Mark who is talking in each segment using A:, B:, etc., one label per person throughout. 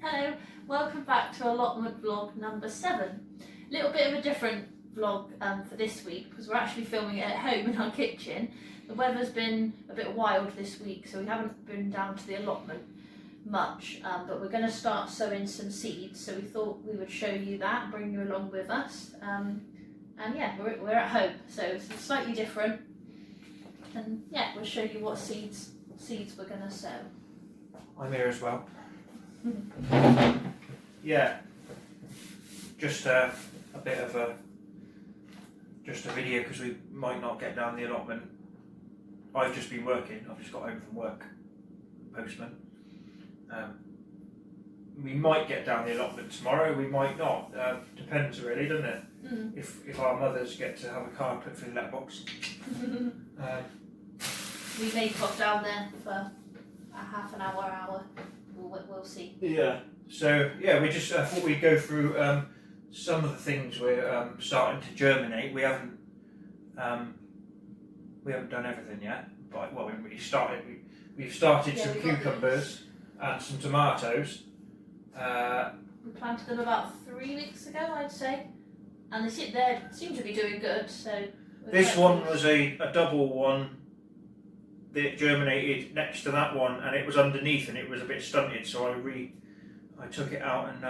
A: Hello, welcome back to Allotment vlog number 7. A little bit of a different vlog for this week because we're actually filming it at home in our kitchen. The weather's been a bit wild this week, so we haven't been down to the allotment much, but we're going to start sowing some seeds, so we thought we would show you that, bring you along with us. And yeah, we're at home, so it's slightly different, and yeah, we'll show you what seeds we're going to sow.
B: I'm here as well. Yeah, just a bit of a video because we might not get down the allotment. I've just been working. I've just got home from work, postman. We might get down the allotment tomorrow. We might not. Depends really, doesn't it? If our mothers get to have a car put through the letterbox.
A: We may pop down there for a half an hour. We'll see.
B: Yeah. So yeah, we just thought we'd go through some of the things we're starting to germinate. We haven't done everything yet, but well, we haven't really started. We've started some cucumbers and some tomatoes.
A: We planted them about 3 weeks ago, I'd say, and they seem to be doing good. So
B: this one was a double one. That germinated next to that one, and it was underneath, and it was a bit stunted. So I took it out and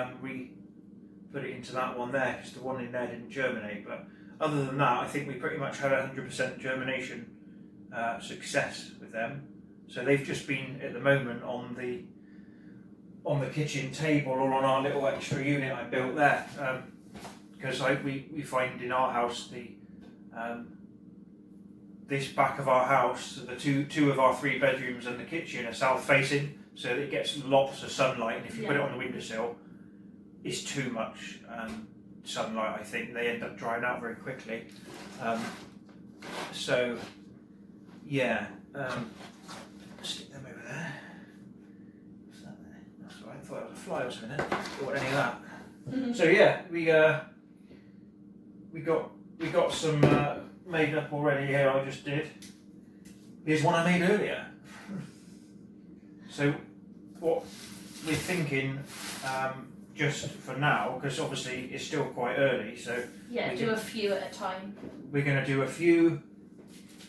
B: put it into that one there because the one in there didn't germinate. But other than that, I think we pretty much had 100% germination success with them. So they've just been at the moment on the kitchen table or on our little extra unit I built there, because we find in our house this back of our house, the two of our 3 bedrooms and the kitchen are south facing, so that it gets lots of sunlight, and if you put it on the windowsill, it's too much sunlight. I think they end up drying out very quickly. So yeah, stick them over there. What's that there? That's all right. I thought it was a fly or something. Don't want any of that. So yeah, we got some made up already here. I just did. Here's one I made earlier. So what we're thinking, just for now, because obviously it's still quite early, so
A: yeah, do a few at a time.
B: We're going to do a few.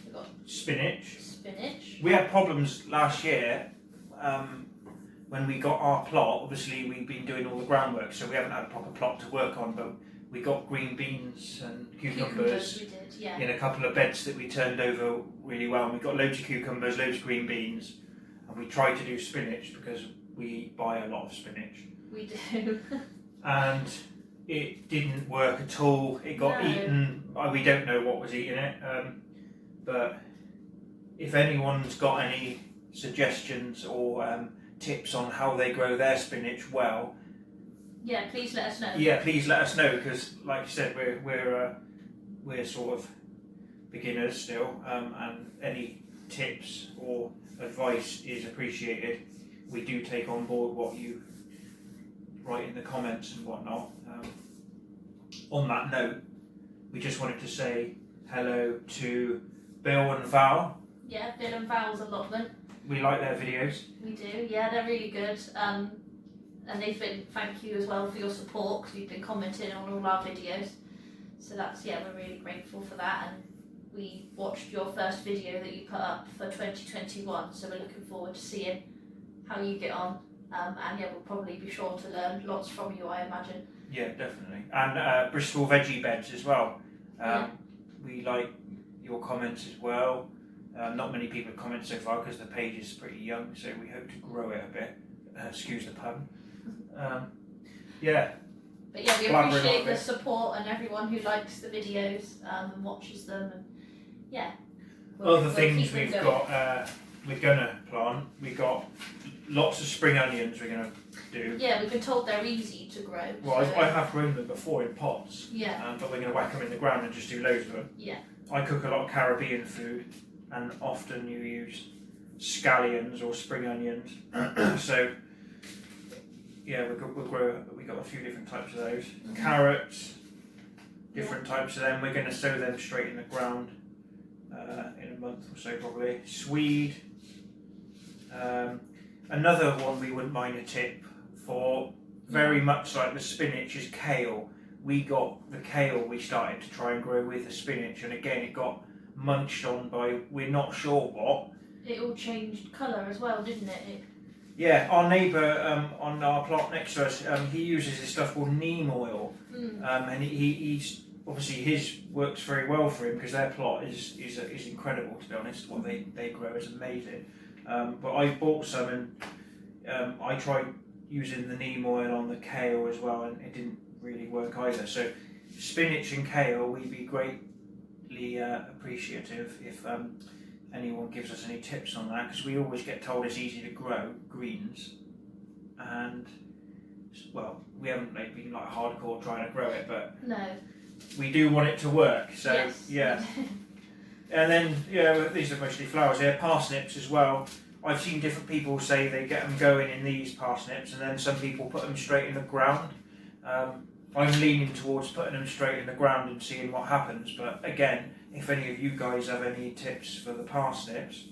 A: We've got
B: spinach.
A: Spinach.
B: We had problems last year when we got our plot. Obviously we've been doing all the groundwork, so we haven't had a proper plot to work on, but we got green beans and cucumbers
A: we did, yeah.
B: in a couple of beds that we turned over really well. And we got loads of cucumbers, loads of green beans, and we tried to do spinach because we buy a lot of spinach.
A: We do.
B: And it didn't work at all. It got eaten. We don't know what was eating it, but if anyone's got any suggestions or tips on how they grow their spinach well,
A: yeah, please let us know.
B: Yeah, please let us know, because like you said, we're sort of beginners still, and any tips or advice is appreciated. We do take on board what you write in the comments and whatnot. On that note, we just wanted to say hello to Bill and Val.
A: Yeah, Bill and Val's allotment.
B: We like their videos.
A: We do, yeah, they're really good. And they've been, thank you as well for your support, because you've been commenting on all our videos. So that's, yeah, we're really grateful for that. And we watched your first video that you put up for 2021, so we're looking forward to seeing how you get on. And yeah, we'll probably be sure to learn lots from you, I imagine.
B: Yeah, definitely. And Bristol veggie beds as well. We like your comments as well. Not many people have commented so far because the page is pretty young, so we hope to grow it a bit. Excuse the pun. Yeah.
A: But yeah, we appreciate the support and everyone who likes the videos and watches them, and yeah.
B: Other things we've got, we're gonna plant. We've got lots of spring onions we're gonna do.
A: Yeah, we've been told they're easy to grow.
B: Well,
A: so.
B: I have grown them before in pots.
A: Yeah.
B: But we're gonna whack them in the ground and just do loads of them.
A: Yeah.
B: I cook a lot of Caribbean food, and often you use scallions or spring onions. So yeah, we got a few different types of those. Carrots, different types of them. We're going to sow them straight in the ground in a month or so probably. Swede. Another one we wouldn't mind a tip for very much like the spinach is kale. We got the kale we started to try and grow with the spinach, and again it got munched on by we're not sure what.
A: It all changed colour as well, didn't it?
B: Yeah, our neighbour on our plot next to us, he uses this stuff called neem oil, and he's obviously his works very well for him because their plot is incredible, to be honest. What they grow is amazing. But I bought some and I tried using the neem oil on the kale as well, and it didn't really work either. So spinach and kale, we'd be greatly appreciative if anyone gives us any tips on that, because we always get told it's easy to grow greens, and well, we haven't been like hardcore trying to grow it, but
A: No.
B: we do want it to work. So
A: Yes.
B: yeah. And then these are mostly flowers here. Parsnips as well. I've seen different people say they get them going in these parsnips, and then some people put them straight in the ground. I'm leaning towards putting them straight in the ground and seeing what happens, but again, if any of you guys have any tips for the parsnips,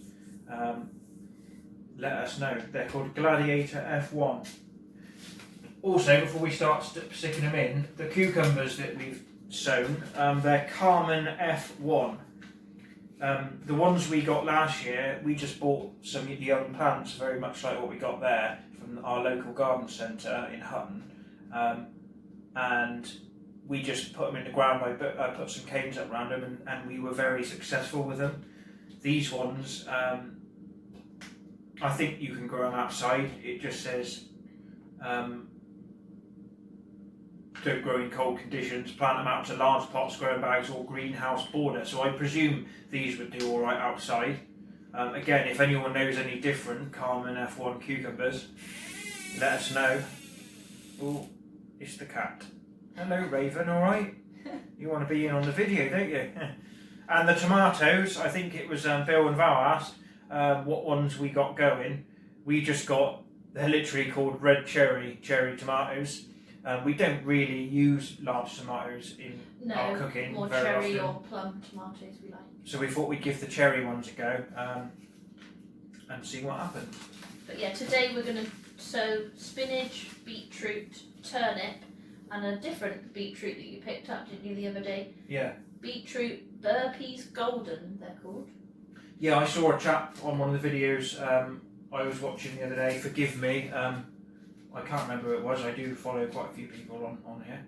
B: let us know. They're called Gladiator F1. Also, before we start sticking them in, the cucumbers that we've sown, they're Carmen F1. The ones we got last year, we just bought some young plants, very much like what we got there from our local garden centre in Hutton, and we just put them in the ground. I put some canes up around them, and we were very successful with them. These ones, I think you can grow them outside. It just says don't grow in cold conditions, plant them out to large pots, growing bags or greenhouse border. So I presume these would do alright outside. Again, if anyone knows any different Carmen F1 cucumbers, let us know. Oh, it's the cat. Hello Raven, alright? You want to be in on the video, don't you? And the tomatoes, I think it was Bill and Val asked what ones we got going. We just got, they're literally called red cherry tomatoes. We don't really use large tomatoes in our cooking
A: more
B: very
A: cherry
B: often.
A: or plum tomatoes we like.
B: So we thought we'd give the cherry ones a go and see what happens.
A: But yeah, today we're going to sow spinach, beetroot, turnip, and a different beetroot that you picked up, didn't you, the other day?
B: Yeah.
A: Beetroot burpees golden, they're called.
B: Yeah, I saw a chap on one of the videos I was watching the other day. Forgive me, I can't remember who it was. I do follow quite a few people on here.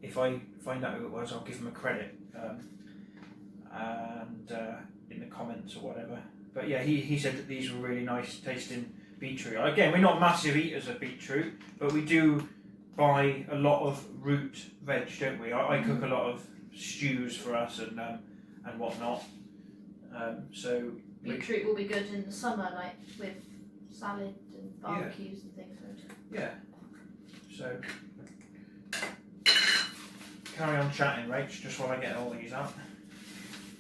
B: If I find out who it was, I'll give them a credit and in the comments or whatever. But yeah, he said that these were really nice tasting beetroot. Again, we're not massive eaters of beetroot, but we do buy a lot of root veg, don't we? I cook a lot of stews for us and whatnot. So
A: Beetroot will be good in the summer, like with salad and barbecues and things, won't it?
B: Yeah. So carry on chatting, Rach, just while I get all these out.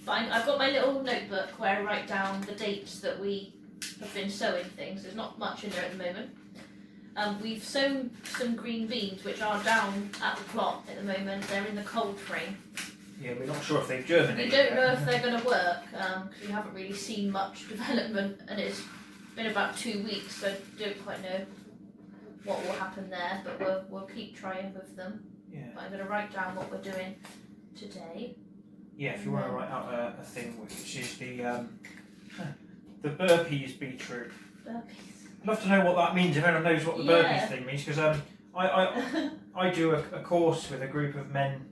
A: Fine, I've got my little notebook where I write down the dates that we have been sowing things. There's not much in there at the moment. We've sown some green beans, which are down at the plot at the moment. They're in the cold frame.
B: Yeah, we're not sure if they've germinated.
A: We don't know if they're going to work because we haven't really seen much development, and it's been about 2 weeks, so I don't quite know what will happen there. But we'll keep trying with them.
B: Yeah.
A: But I'm going to write down what we're doing today.
B: Yeah, if you want to write out a thing, which is the burpees beetroot.
A: Burpees.
B: I'd love to know what that means, if anyone knows what the burpees thing means, because I do a course with a group of men,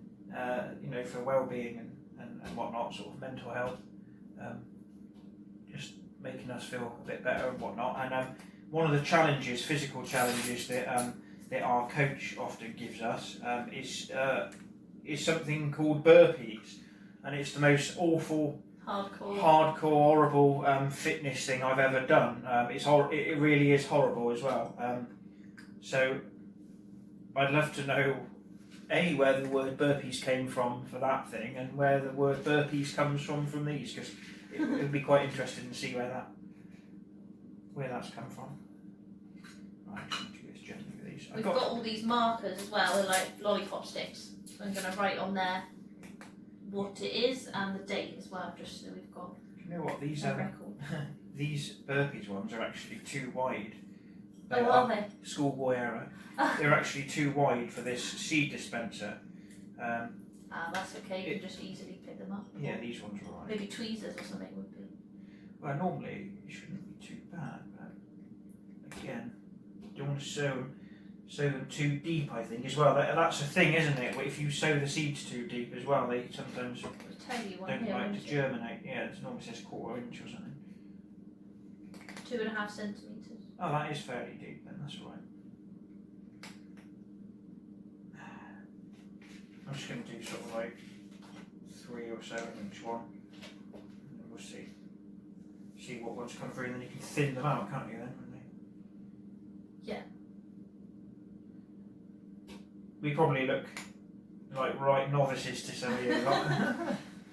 B: for well-being and whatnot, sort of mental health, just making us feel a bit better and whatnot. And one of the challenges, physical challenges that our coach often gives us is something called burpees, and it's the most awful, hardcore, horrible fitness thing I've ever done. It really is horrible as well. So I'd love to know where the word burpees came from for that thing, and where the word burpees comes from these, because it would be quite interesting to see where that's come from. Right, I'm going to do this gently with these.
A: We've got all these markers as well, they're like lollipop sticks. So I'm going to write on there what it is and the date as well, just so we've got
B: Do you know what these
A: a record.
B: these burpees ones are actually too wide.
A: Oh, are they?
B: Schoolboy error. They're actually too wide for this seed dispenser.
A: That's okay. You can just easily pick them up.
B: Yeah, these ones are alright.
A: Maybe tweezers or something would be.
B: Well, normally it shouldn't be too bad, but again, you don't want to sow them too deep, I think, as well. That's the thing, isn't it? If you sow the seeds too deep as well, they sometimes don't like to germinate. Yeah, it normally says 1/4 inch or something.
A: 2.5 centimetres.
B: Oh, that is fairly deep then, that's all right. I'm just going to do sort of like 3 or so in each one, and then we'll see what ones come through, and then you can thin them out, can't you then?
A: Yeah.
B: We probably look like right novices to some of you.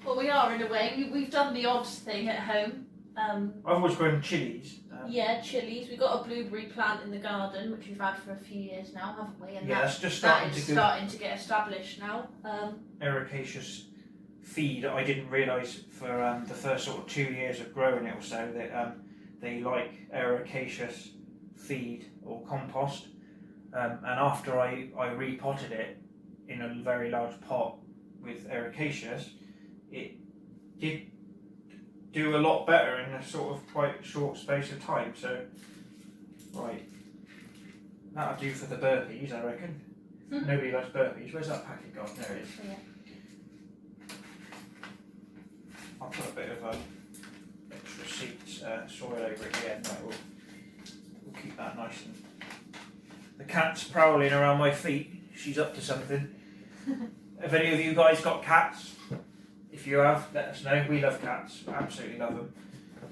A: Well, we are in a way. We've done the odd thing at home.
B: I've always grown chilies.
A: Yeah, chilies. We've got a blueberry plant in the garden, which we've had for a few years now, haven't we? And
B: yeah, that's just
A: starting to get established now.
B: Ericaceous feed. I didn't realise for the first sort of 2 years of growing it or so that they like ericaceous feed or compost. And after I repotted it in a very large pot with ericaceous, it did do a lot better in a sort of quite short space of time. So, right, that'll do for the burpees, I reckon. Nobody likes burpees. Where's that packet gone? There it is.
A: Yeah.
B: I'll put a bit of extra seeds, soil over it again. Right, we'll keep that nice. And the cat's prowling around my feet. She's up to something. Have any of you guys got cats? If you have, let us know. We love cats. Absolutely love them.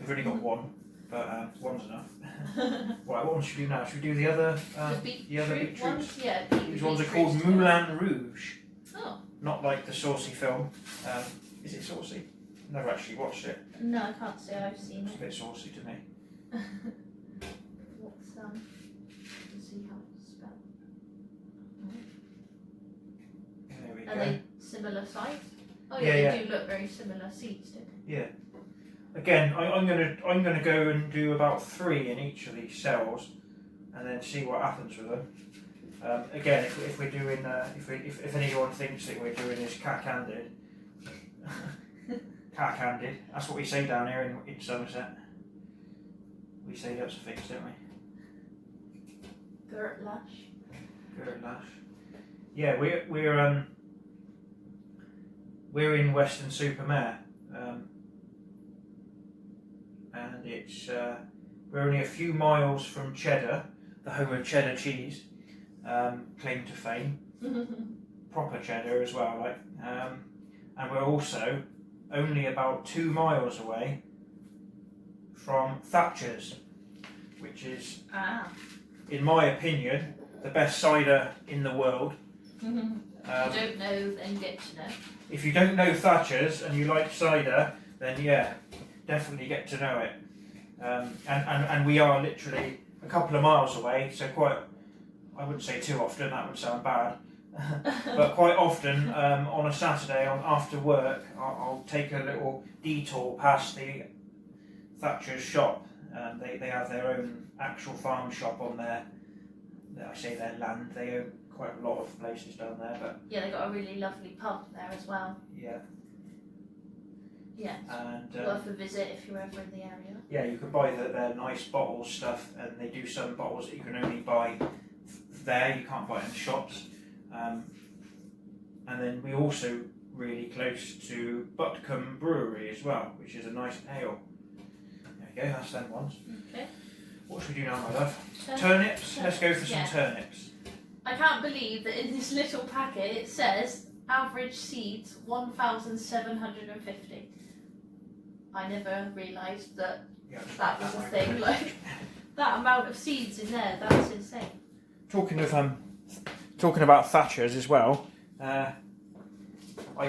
B: We've only got one, but one's enough. Right, what one should we do now? Should we do the other beetroots?
A: Ones? Yeah,
B: These ones are called Moulin Rouge.
A: Oh.
B: Not like the saucy film. Is it saucy? Never actually watched it.
A: No, I can't say I've seen
B: It's
A: it.
B: a bit saucy to me.
A: What's let's see how it's spelled.
B: There we
A: Are
B: go.
A: they similar size? Oh
B: Yeah,
A: yeah, they do look very similar seeds, don't they?
B: Yeah. Again, I'm gonna go and do about 3 in each of these cells, and then see what happens with them. Again, if we're doing if anyone thinks that we're doing this cat-handed, that's what we say down here in Somerset. We say lots of things, don't we?
A: Gert lash.
B: Gert lash. Yeah, we're in Weston-super-Mare, and it's we're only a few miles from Cheddar, the home of cheddar cheese, claim to fame, proper cheddar as well, like, and we're also only about 2 miles away from Thatcher's, which is, in my opinion, the best cider in the world.
A: If you don't know, then get to know.
B: If you don't know Thatcher's and you like cider, then yeah, definitely get to know it. And we are literally a couple of miles away, so I wouldn't say too often, that would sound bad, but quite often on a Saturday after work, I'll take a little detour past the Thatcher's shop. They have their own actual farm shop on their land. They own quite a lot of places down there, but
A: yeah, they got a really lovely pub there as well.
B: Yeah.
A: Yeah.
B: And
A: worth a visit if you're ever in the area.
B: Yeah, you can buy their nice bottle stuff, and they do some bottles that you can only buy there. You can't buy it in shops. And then we also really close to Butcombe Brewery as well, which is a nice ale. There you go, that's them ones.
A: Okay.
B: What should we do now, my love? Turnips? Let's go for some turnips.
A: I can't believe that in this little packet it says average seeds 1,750. I never realised that that was a thing. Like that amount of seeds in there, that's insane.
B: Talking about Thatcher's as well, I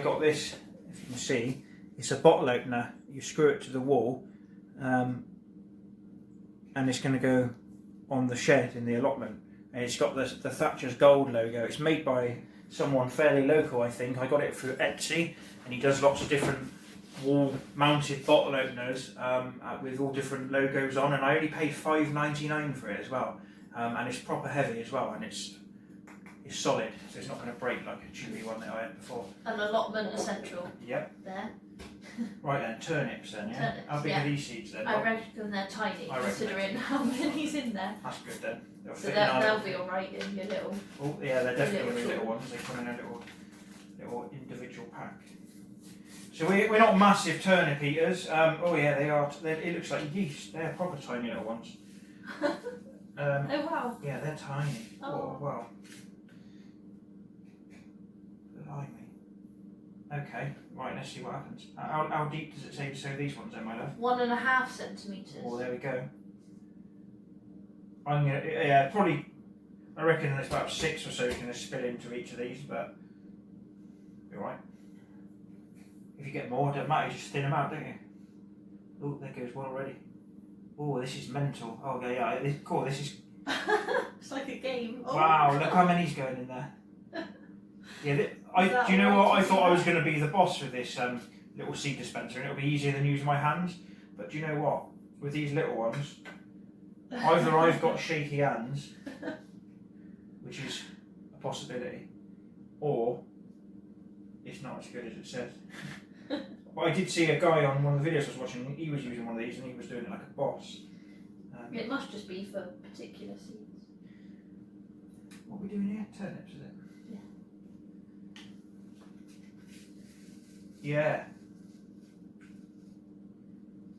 B: got this. If you can see, it's a bottle opener. You screw it to the wall, and it's going to go on the shed in the allotment. And it's got the Thatcher's Gold logo. It's made by someone fairly local, I think. I got it through Etsy, and he does lots of different wall-mounted bottle openers with all different logos on. And I only paid $5.99 for it as well. and it's proper heavy as well, and it's solid, so it's not going to break like a chewy one that I had before.
A: An allotment essential.
B: Yep.
A: There.
B: Right then, turnips then, yeah?
A: Turnips,
B: How big
A: yeah.
B: are these seeds then?
A: I reckon they're tiny,
B: I reckon
A: considering how many's in there.
B: That's good then. They'll
A: So
B: fit in our
A: they'll be alright in your little...
B: Oh yeah, they're definitely
A: little
B: little ones. They come in a little individual pack. So we're not massive turnip eaters. Oh yeah, they are. It looks like yeast. They're proper tiny little ones.
A: Oh wow.
B: Yeah, they're tiny.
A: Oh.
B: Wow. Blimey. Okay, right. Let's see what happens. How deep does it say to sow these ones, then, my love?
A: 1.5 centimetres.
B: Oh, there we go. I'm gonna probably. I reckon there's about 6 or so is going to spill into each of these, but be alright. If you get more, it doesn't matter, you just thin them out, don't you? Oh, there goes one already. Oh, this is mental. Oh, yeah, cool, this is...
A: It's like a game. Oh.
B: Wow, look how many's going in there. Yeah, do you know what? I thought I was going to be the boss with this little seed dispenser, and it'll be easier than using my hands. But do you know what? With these little ones, either I've got shaky hands, which is a possibility, or it's not as good as it says. But I did see a guy on one of the videos I was watching, he was using one of these and he was doing it like a boss.
A: It must just be for particular seeds.
B: What are we doing here? Turnips, is it? Yeah.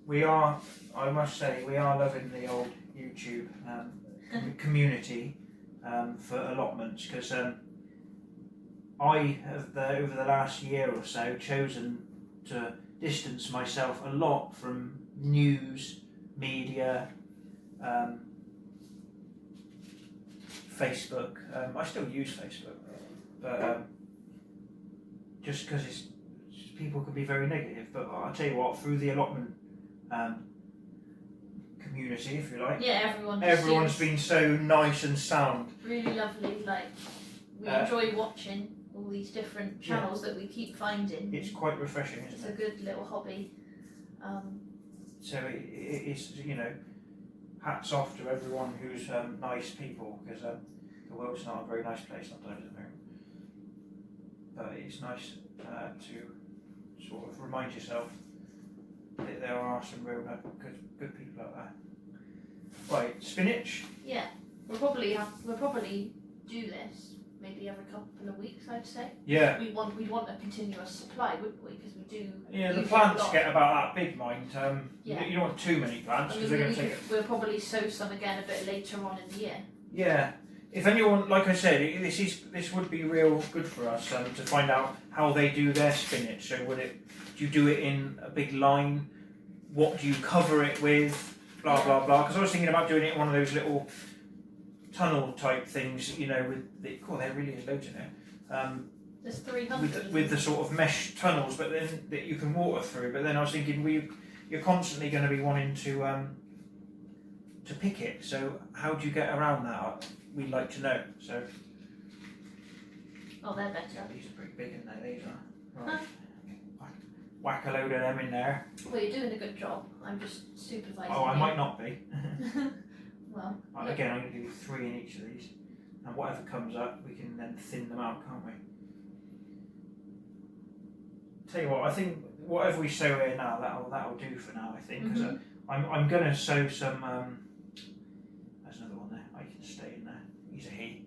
B: We are, I must say, we are loving the old YouTube community for allotments, because I have, over the last year or so, chosen to distance myself a lot from news, media, Facebook. I still use Facebook, but just because people can be very negative. But I'll tell you what, through the allotment community, if you like,
A: yeah,
B: everyone's been so nice and sound.
A: Really lovely. Like we enjoy watching all these different channels that we keep finding.
B: It's quite refreshing, isn't
A: It's
B: it?
A: a good little hobby.
B: So it's, you know, hats off to everyone who's nice people, because the world's not a very nice place sometimes at the moment. But it's nice to sort of remind yourself that there are some real good people out there. Right, spinach.
A: Yeah, we'll probably do this maybe every couple of weeks, I'd say.
B: Yeah.
A: We'd want a continuous supply, wouldn't we? Because we do.
B: Yeah, the plants get about that big, mind.
A: Yeah.
B: You don't want too many plants because they're going to take it.
A: We'll probably sow some again a bit later on in the year.
B: Yeah. If anyone, like I said, this would be real good for us to find out how they do their spinach. So do you do it in a big line? What do you cover it with? Blah blah blah. Because I was thinking about doing it in one of those little tunnel type things, you know, there really is loads in there.
A: There's 300
B: with the sort of mesh tunnels, but then that you can water through. But then I was thinking, you're constantly going to be wanting to pick it. So how do you get around that? We'd like to know. So.
A: Oh, they're better.
B: Yeah, these are pretty big, aren't they? These are. Right. Whack a load of them in there.
A: Well, you're doing a good job. I'm just supervising.
B: Oh, I might not be.
A: Well.
B: Again, I'm going to do 3 in each of these, and whatever comes up, we can then thin them out, can't we? Tell you what, I think whatever we sow here now, that'll do for now. I think, because I'm going to sow some. There's another one there. I can stay in there. He's a he.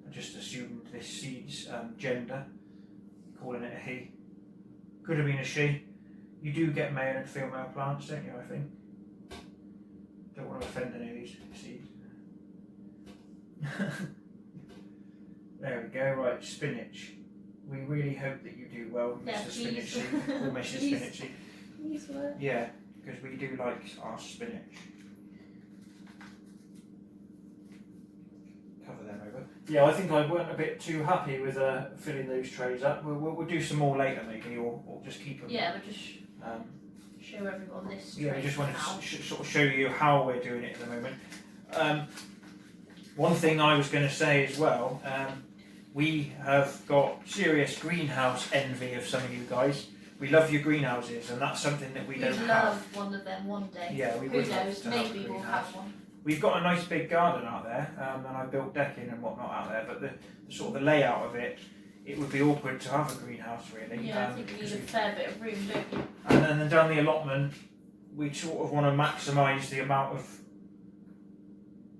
B: I just assumed this seed's gender, calling it a he. Could have been a she. You do get male and female plants, don't you? I think. Don't want to offend any of these seeds. There we go. Right, spinach. We really hope that you do well, Mr. Spinach Seed, or Mrs. Spinach Seed.
A: Please work.
B: Yeah, because we do like our spinach. Cover them over. Yeah, I think I weren't a bit too happy with filling those trays up. We'll do some more later, maybe, or just keep them.
A: Yeah, we'll just show everyone this.
B: Yeah, we just want to sort of show you how we're doing it at the moment. One thing I was going to say as well, we have got serious greenhouse envy of some of you guys. We love your greenhouses, and that's something that we don't have.
A: We'd love one of them one day.
B: Yeah, we
A: Who
B: would love
A: knows?
B: to have a
A: Maybe we'll
B: greenhouse.
A: have one.
B: we've got a nice big garden out there, and I built decking and whatnot out there, but the sort of the layout of it, it would be awkward to have a greenhouse really.
A: Yeah, I think you need a fair bit of room, don't you?
B: And then down the allotment, we sort of want to maximise the amount of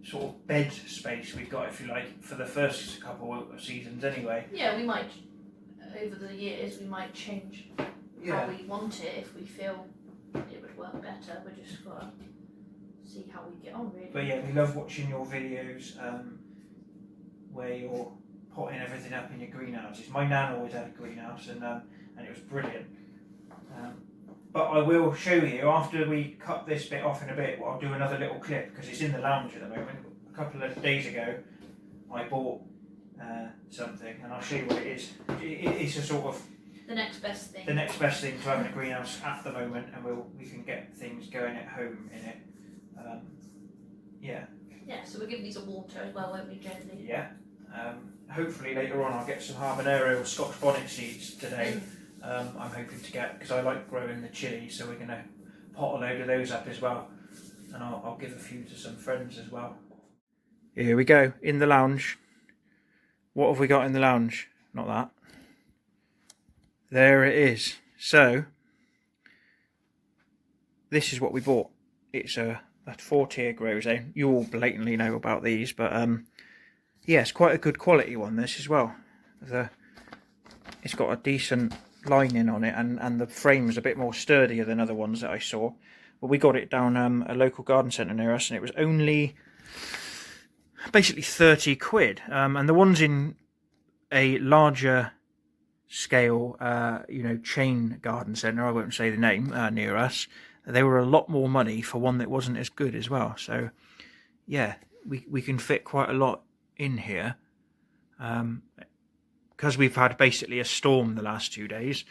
B: sort of bed space we've got, if you like, for the first couple of seasons anyway.
A: Yeah, we might, over the years, we might change how we want it if we feel it would work better. We just got to see how we get on, really.
B: But yeah, we love watching your videos where you're potting everything up in your greenhouses. My nan always had a greenhouse, and it was brilliant. But I will show you, after we cut this bit off in a bit, I'll do another little clip, because it's in the lounge at the moment. A couple of days ago, I bought something, and I'll show you what it is. It's a sort of
A: the next best thing.
B: The next best thing to having a greenhouse at the moment, and we can get things going at home in it. Yeah.
A: Yeah, so we'll give these a water as well, won't we, gently?
B: Yeah. Hopefully later on I'll get some habanero or Scotch bonnet seeds today. I'm hoping to get, because I like growing the chilli, so we're going to pot a load of those up as well, and I'll give a few to some friends as well. Here we go, in the lounge. What have we got in the lounge? Not that. There it is. So this is what we bought. It's a 4-tier grow zone. You all blatantly know about these, but yeah, it's quite a good quality one, this as well. It's got a decent lining on it, and the frame's a bit more sturdier than other ones that I saw. But we got it down a local garden centre near us, and it was only basically 30 quid. And the ones in a larger scale, chain garden centre, I won't say the name, near us, they were a lot more money for one that wasn't as good as well. So yeah, we can fit quite a lot in here. Because we've had basically a storm the last 2 days,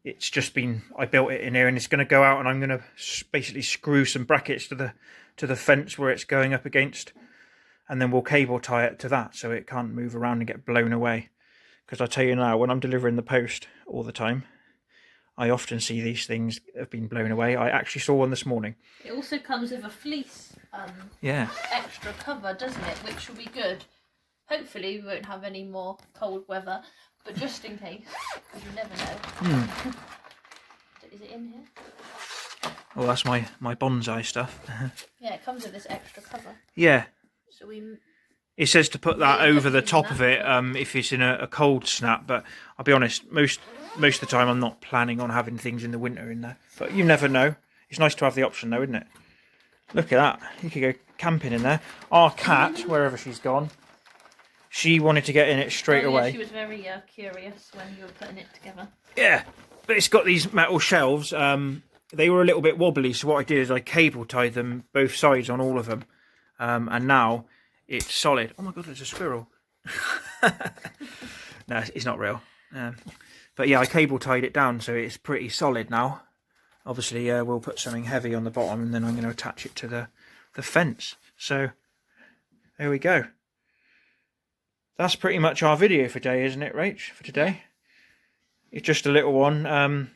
B: it's just been, I built it in here, and it's going to go out, and I'm going to basically screw some brackets to the fence where it's going up against, and then we'll cable tie it to that so it can't move around and get blown away. Because I tell you now, when I'm delivering the post all the time, I often see these things have been blown away. I actually saw one this morning.
A: It also comes with a fleece extra cover, doesn't it? Which will be good. Hopefully we won't have any more cold weather, but just in case, because you never know. Is it in here?
B: Oh, that's my bonsai stuff.
A: Yeah, it coof this extra cover.
B: Yeah.
A: So
B: it says to put that over the top of it if it's in a cold snap, but I'll be honest, most of the time I'm not planning on having things in the winter in there. But you never know. It's nice to have the option though, isn't it? Look at that. You could go camping in there. Our cat, wherever she's gone, she wanted to get in it straight away.
A: She was very curious when you were putting it together.
B: Yeah, but it's got these metal shelves. They were a little bit wobbly, so what I did is I cable tied them both sides on all of them. And now it's solid. Oh my god, there's a squirrel. No, it's not real. But yeah, I cable tied it down, so it's pretty solid now. Obviously, we'll put something heavy on the bottom, and then I'm going to attach it to the fence. So there we go. That's pretty much our video for today, isn't it, Rach? For today, it's just a little one.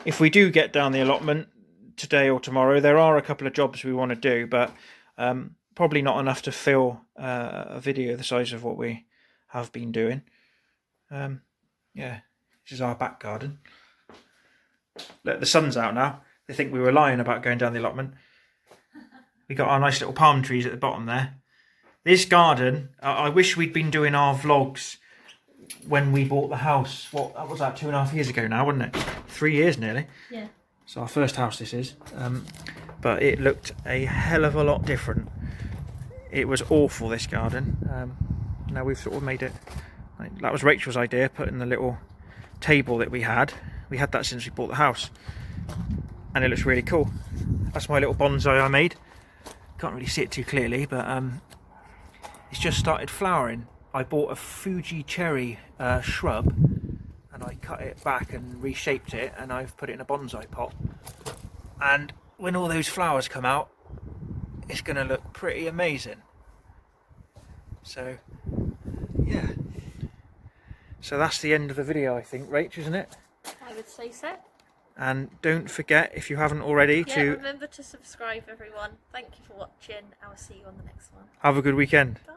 B: If we do get down the allotment today or tomorrow, there are a couple of jobs we want to do, but probably not enough to fill a video the size of what we have been doing. Yeah, this is our back garden. Look, the sun's out now. They think we were lying about going down the allotment. We got our nice little palm trees at the bottom there. This garden, I wish we'd been doing our vlogs when we bought the house. What was that, 2.5 years ago now, wasn't it? 3 years nearly.
A: Yeah.
B: It's our first house, this is. But it looked a hell of a lot different. It was awful, this garden. Now we've sort of made it. That was Rachel's idea, putting the little table that we had. We had that since we bought the house. And it looks really cool. That's my little bonsai I made. Can't really see it too clearly, but it's just started flowering. I bought a Fuji cherry shrub, and I cut it back and reshaped it, and I've put it in a bonsai pot. And when all those flowers come out, it's going to look pretty amazing. So yeah, so that's the end of the video, I think, Rach, isn't it?
A: I would say so.
B: And don't forget, if you haven't already,
A: Yeah,
B: to
A: remember to subscribe, everyone. Thank you for watching. I will see you on the next one.
B: have a good weekend.
A: Bye.